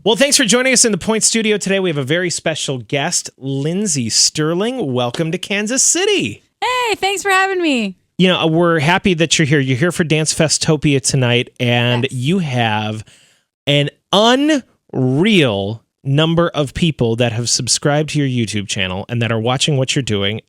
Well, thanks for joining us in the Point Studio today. We have a very special guest, Lindsey Stirling. Welcome to Kansas City. Hey, thanks for having me. You know, we're happy that you're here. You're here for Dance Festopia tonight, and Yes. you have an unreal number of people that have subscribed to your YouTube channel and that are watching what you're doing.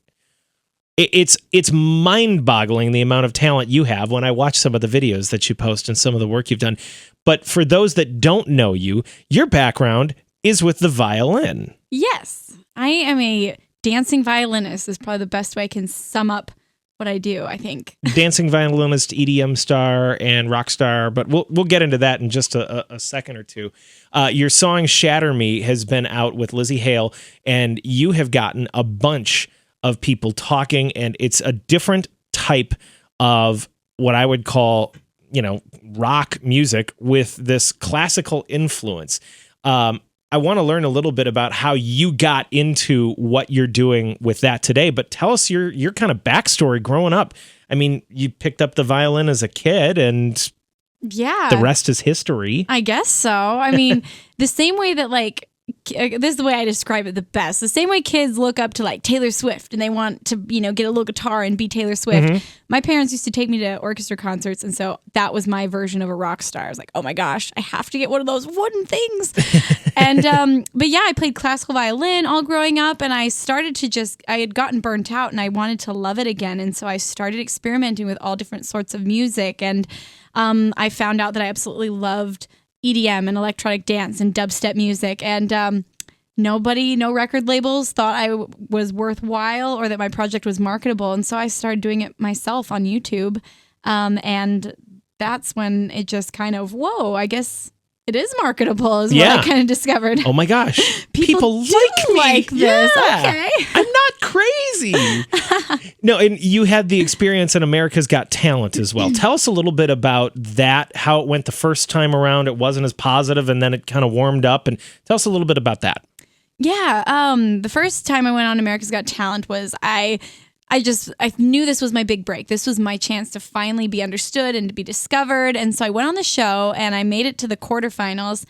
It's mind-boggling the amount of talent you have when I watch some of the videos that you post and some of the work you've done. But for those that don't know you, your background is with the violin. Yes, I am a dancing violinist is probably the best way I can sum up what I do, I think. Dancing violinist, EDM star, and rock star, but we'll get into that in just a second or two. Your song Shatter Me has been out with Lizzie Hale, and you have gotten a bunch of people talking, and it's a different type of what I would call, rock music with this classical influence. I want to learn a little bit about how you got into what you're doing with that today, but tell us your kind of backstory growing up. I mean, you picked up the violin as a kid, and the rest is history. I guess so. I mean, the same way that this is the way I describe it the best. The same way kids look up to Taylor Swift and they want to, get a little guitar and be Taylor Swift. Mm-hmm. My parents used to take me to orchestra concerts. And so that was my version of a rock star. I was like, oh my gosh, I have to get one of those wooden things. And, but yeah, I played classical violin all growing up, and I started to I had gotten burnt out and I wanted to love it again. And so I started experimenting with all different sorts of music. And I found out that I absolutely loved EDM and electronic dance and dubstep music, and no record labels thought I was worthwhile or that my project was marketable, and so I started doing it myself on YouTube, and that's when it just kind of, whoa, I guess it is marketable is what I kind of discovered. Oh my gosh. People like this. Yeah. Okay. I'm not crazy. No, and you had the experience in America's Got Talent as well. Tell us a little bit about that, how it went the first time around. It wasn't as positive, and then it kind of warmed up. And tell us a little bit about that. Yeah. The first time I went on America's Got Talent was I knew this was my big break. This was my chance to finally be understood and to be discovered. And so I went on the show and I made it to the quarterfinals.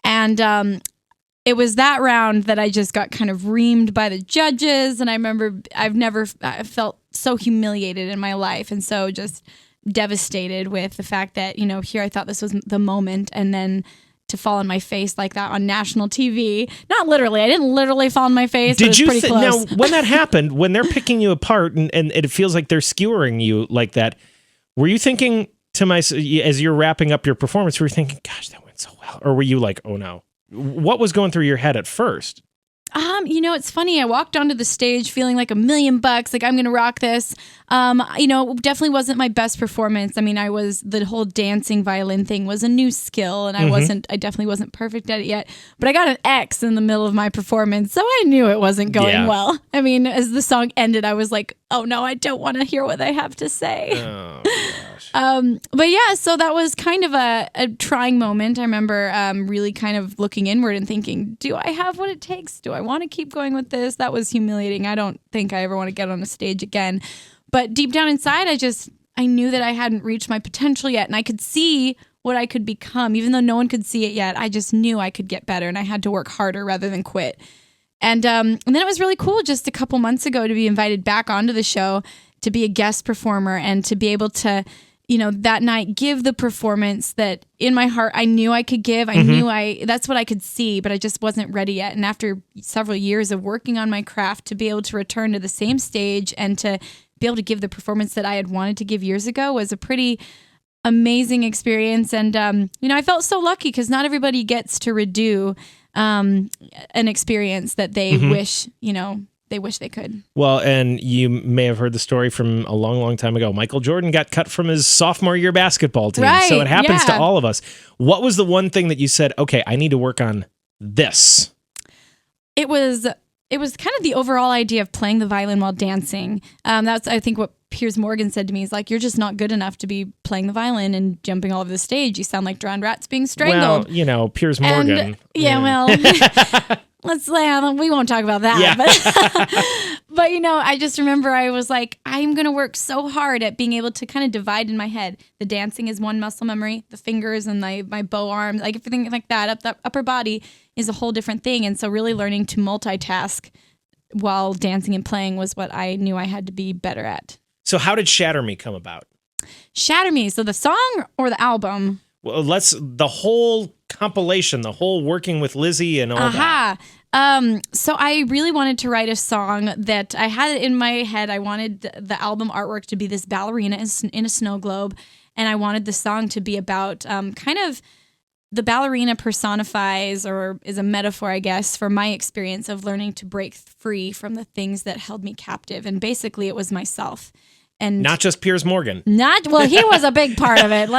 And it was that round that I just got kind of reamed by the judges. And I remember I felt so humiliated in my life. And so just devastated with the fact that, here I thought this was the moment. And then to fall on my face like that on national TV. Not literally. I didn't literally fall on my face. Did but it was pretty close. Now, when that happened, when they're picking you apart and it feels like they're skewering you like that, were you thinking to myself, as you're wrapping up your performance, were you thinking, gosh, that went so well? Or were you like, oh no? What was going through your head at first? It's funny. I walked onto the stage feeling like $1 million, like I'm going to rock this. Definitely wasn't my best performance. I mean, the whole dancing violin thing was a new skill, and I definitely wasn't perfect at it yet, but I got an X in the middle of my performance. So I knew it wasn't going well. I mean, as the song ended, I was like, oh no, I don't want to hear what they have to say. Oh gosh. But yeah, so that was kind of a trying moment. I remember really kind of looking inward and thinking, do I have what it takes? Do I want to keep going with this? That was humiliating. I don't think I ever want to get on a stage again. But deep down inside, I knew that I hadn't reached my potential yet, and I could see what I could become. Even though no one could see it yet, I just knew I could get better, and I had to work harder rather than quit. And then it was really cool just a couple months ago to be invited back onto the show to be a guest performer and to be able to, that night give the performance that in my heart I knew I could give. I knew that's what I could see, but I just wasn't ready yet. And after several years of working on my craft, to be able to return to the same stage and to be able to give the performance that I had wanted to give years ago was a pretty amazing experience. And, I felt so lucky because not everybody gets to redo an experience that they wish, they wish they could. Well, and you may have heard the story from a long, long time ago. Michael Jordan got cut from his sophomore year basketball team. Right, so it happens to all of us. What was the one thing that you said, okay, I need to work on this? It was kind of the overall idea of playing the violin while dancing. That's, I think, what Piers Morgan said to me. He's like, you're just not good enough to be playing the violin and jumping all over the stage. You sound like drowned rats being strangled. Well, Piers Morgan. Well, we won't talk about that. Yeah. But, I just remember I was like, I'm going to work so hard at being able to kind of divide in my head. The dancing is one muscle memory, the fingers and my bow arms, like everything like that, the upper body is a whole different thing. And so really learning to multitask while dancing and playing was what I knew I had to be better at. So how did Shatter Me come about? Shatter Me. So the song or the album? Well, the whole compilation, the whole working with Lizzie and all that. So I really wanted to write a song that I had it in my head. I wanted the album artwork to be this ballerina in a snow globe. And I wanted the song to be about kind of the ballerina personifies or is a metaphor, I guess, for my experience of learning to break free from the things that held me captive. And basically it was myself. And not just Piers Morgan. He was a big part of it.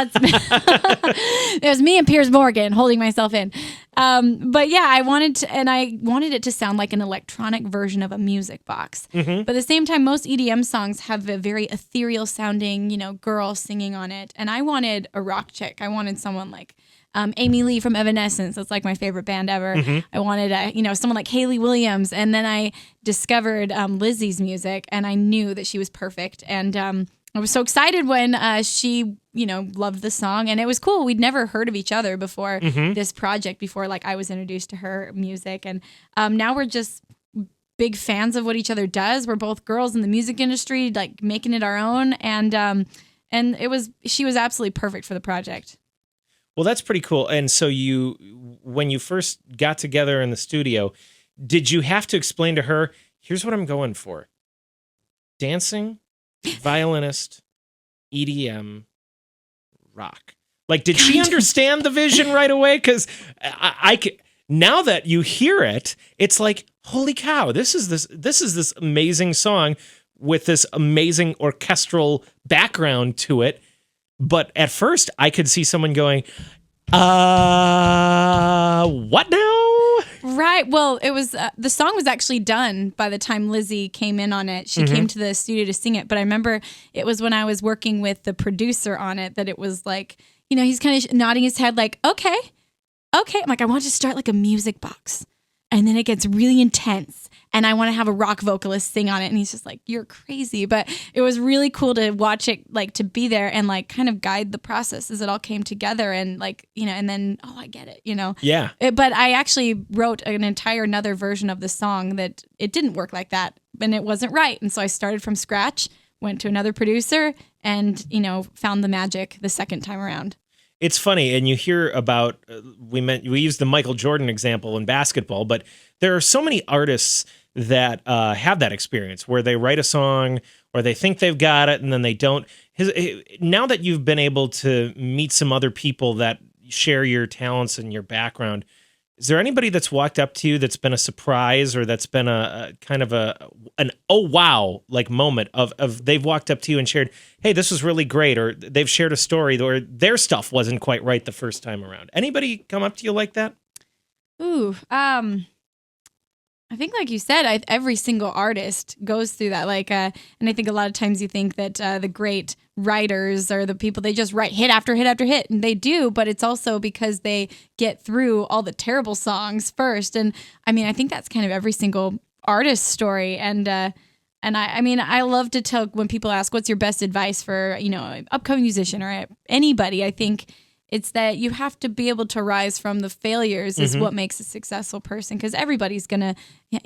It was me and Piers Morgan holding myself in. But yeah, I wanted it to sound like an electronic version of a music box. Mm-hmm. But at the same time, most EDM songs have a very ethereal sounding, girl singing on it. And I wanted a rock chick. I wanted someone like Amy Lee from Evanescence. That's like my favorite band ever. Mm-hmm. I wanted someone like Hayley Williams. And then I discovered Lizzie's music, and I knew that she was perfect. And I was so excited when she, loved the song, and it was cool. We'd never heard of each other before this project, before like I was introduced to her music, and now we're just big fans of what each other does. We're both girls in the music industry, like making it our own, and she was absolutely perfect for the project. Well, that's pretty cool. And so when you first got together in the studio, did you have to explain to her, here's what I'm going for? Dancing, violinist, EDM, rock. Like, did she understand the vision right away? Because now that you hear it, it's like, holy cow, this is this amazing song with this amazing orchestral background to it. But at first, I could see someone going, what now? Right. Well, it was the song was actually done by the time Lizzie came in on it. She came to the studio to sing it. But I remember it was when I was working with the producer on it that it was like, he's kind of nodding his head like, okay. I'm like, I want to start like a music box. And then it gets really intense. And I want to have a rock vocalist sing on it. And he's just like, you're crazy. But it was really cool to watch it, like to be there and like kind of guide the process as it all came together. And like, and then, I get it, Yeah. But I actually wrote another version of the song that it didn't work like that. And it wasn't right. And so I started from scratch, went to another producer and, found the magic the second time around. It's funny, and you hear about, we used the Michael Jordan example in basketball, but there are so many artists that have that experience where they write a song or they think they've got it and then they don't. Now that you've been able to meet some other people that share your talents and your background, is there anybody that's walked up to you that's been a surprise or that's been a kind of an oh wow like moment of they've walked up to you and shared, hey, this was really great, or they've shared a story or their stuff wasn't quite right the first time around? Anybody come up to you like that? Ooh, I think, like you said, every single artist goes through that. Like, and I think a lot of times you think that the great writers are the people, they just write hit after hit after hit, and they do. But it's also because they get through all the terrible songs first. And I mean, I think that's kind of every single artist's story. And I love to tell when people ask, "What's your best advice for an upcoming musician or anybody?" I think it's that you have to be able to rise from the failures is what makes a successful person, because everybody's going to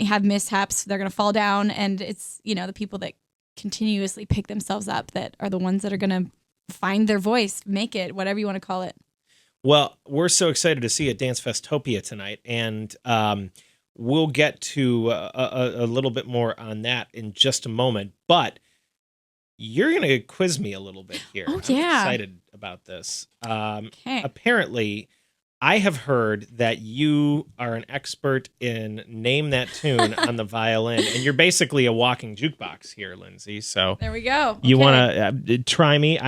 have mishaps. They're going to fall down. And it's, the people that continuously pick themselves up that are the ones that are going to find their voice, make it, whatever you want to call it. Well, we're so excited to see you at Dance Festopia tonight. And we'll get to a little bit more on that in just a moment. But you're going to quiz me a little bit here. Oh, yeah. I'm excited about this. Okay. Apparently, I have heard that you are an expert in Name That Tune on the violin, and you're basically a walking jukebox here, Lindsey. So there we go. You want to try me?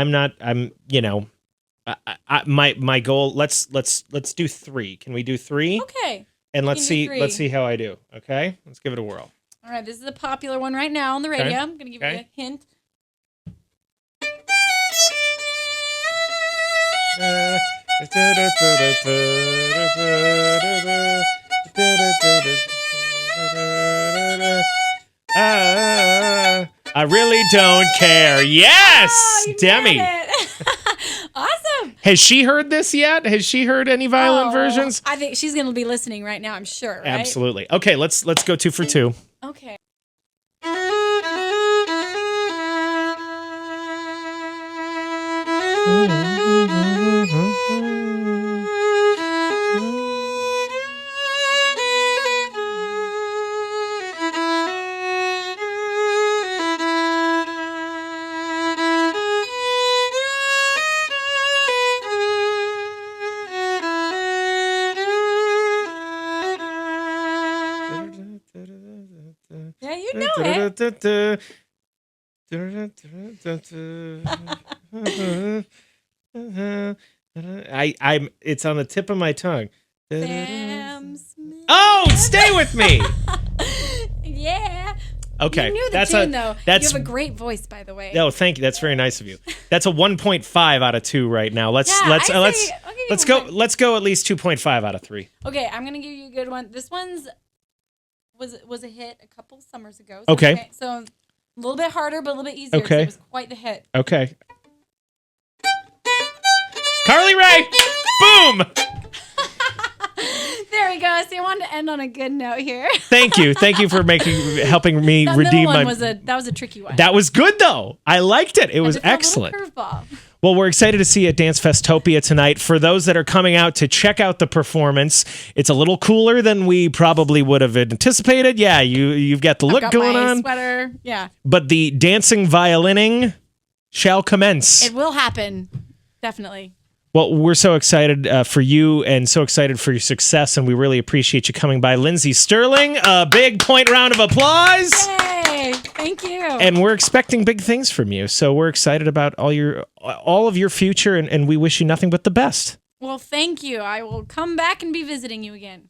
My goal. Let's do 3. Can we do 3? Okay. And let's see how I do. Okay, let's give it a whirl. All right, this is a popular one right now on the radio. Okay. I'm going to give you a hint. really don't care. Yes, you Demi. nailed it. Awesome. Has she heard this yet? Has she heard any violin versions? I think she's going to be listening right now, I'm sure, right? Absolutely. Okay, let's go 2 for 2. Okay. Yeah, you know it. I'm it's on the tip of my tongue. Sam Smith. Oh, stay with me. Yeah. Okay. You knew the that's tune, though. That's You have a great voice, by the way. No, thank you. That's very nice of you. That's a 1.5 out of 2 right now. Let's I'll give you one. Let's go at least 2.5 out of 3. Okay, I'm gonna give you a good one. This one's was a hit a couple summers ago. Okay. So a little bit harder, but a little bit easier. Okay. It was quite the hit. Okay. Carly Rae. Boom. There we go. So I wanted to end on a good note here. Thank you for helping me That redeem middle one my. that was a tricky one. That was good though. I liked it. It was excellent. Curveball. Well, we're excited to see you at Dance Festopia tonight. For those that are coming out to check out the performance, it's a little cooler than we probably would have anticipated. Yeah, you've got the look I've got going my on. Sweater. Yeah. But the dancing violining shall commence. It will happen. Definitely. Well, we're so excited for you and so excited for your success, and we really appreciate you coming by. Lindsey Stirling, a big point round of applause. Yay! Thank you. And we're expecting big things from you, so we're excited about all of your future, and we wish you nothing but the best. Well, thank you. I will come back and be visiting you again.